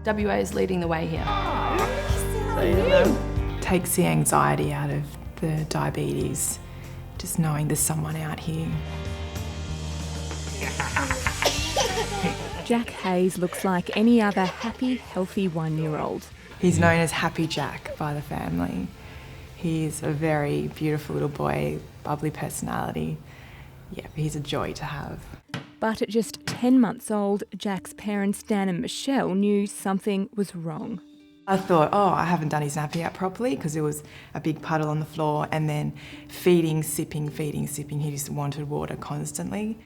WA is leading the way here. Takes the anxiety out of the diabetes, just knowing there's someone out here. Jack Hayes looks like any other happy, healthy 1-year-old. He's known as Happy Jack by the family. He's a very beautiful little boy, bubbly personality. Yeah, he's a joy to have. But at just 10 months old, Jack's parents, Dan and Michelle, knew something was wrong. I thought, oh, I haven't done his nappy out properly because there was a big puddle on the floor, and then feeding, sipping. He just wanted water constantly.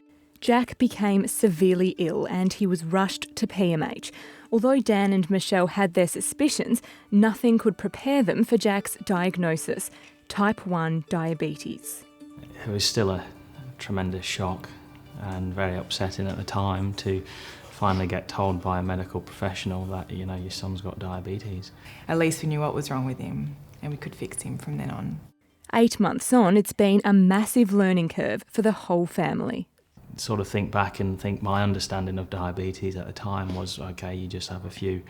Jack became severely ill and he was rushed to PMH. Although Dan and Michelle had their suspicions, nothing could prepare them for Jack's diagnosis, type 1 diabetes. It was still a tremendous shock and very upsetting at the time to finally get told by a medical professional that, you know, your son's got diabetes. At least we knew what was wrong with him and we could fix him from then on. 8 months on, it's been a massive learning curve for the whole family. Sort of think back and think my understanding of diabetes at the time was, okay, you just have a few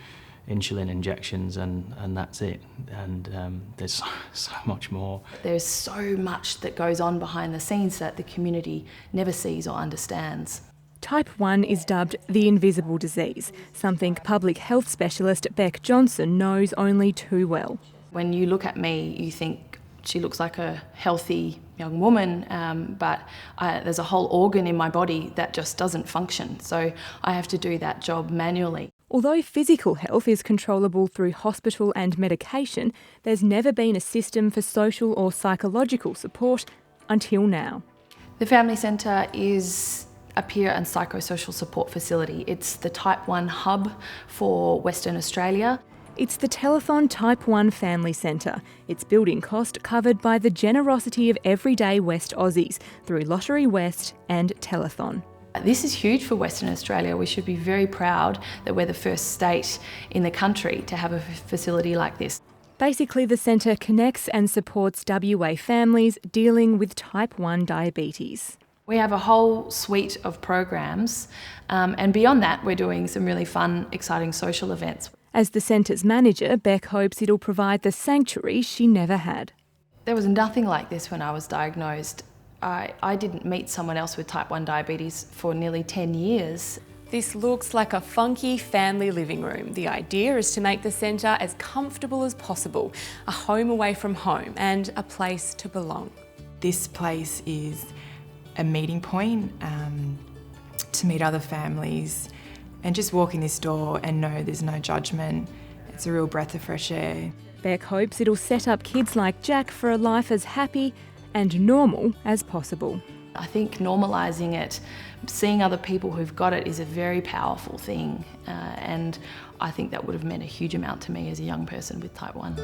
insulin injections and that's it. And there's so much more. There's so much that goes on behind the scenes that the community never sees or understands. Type 1 is dubbed the invisible disease, something public health specialist Beck Johnson knows only too well. When you look at me, you think she looks like a healthy young woman, but there's a whole organ in my body that just doesn't function. So I have to do that job manually. Although physical health is controllable through hospital and medication, there's never been a system for social or psychological support until now. The Family Centre is a peer and psychosocial support facility. It's the Type 1 hub for Western Australia. It's the Telethon Type 1 Family Centre. Its building cost covered by the generosity of everyday West Aussies through Lottery West and Telethon. This is huge for Western Australia. We should be very proud that we're the first state in the country to have a facility like this. Basically, the centre connects and supports WA families dealing with Type 1 diabetes. We have a whole suite of programs, and beyond that, we're doing some really fun, exciting social events. As the centre's manager, Beck hopes it'll provide the sanctuary she never had. There was nothing like this when I was diagnosed. I didn't meet someone else with type 1 diabetes for nearly 10 years. This looks like a funky family living room. The idea is to make the centre as comfortable as possible, a home away from home and a place to belong. This place is a meeting point to meet other families, and just walk in this door and know there's no judgment. It's a real breath of fresh air. Beck hopes it'll set up kids like Jack for a life as happy and normal as possible. I think normalising it, seeing other people who've got it is a very powerful thing, and I think that would have meant a huge amount to me as a young person with type 1.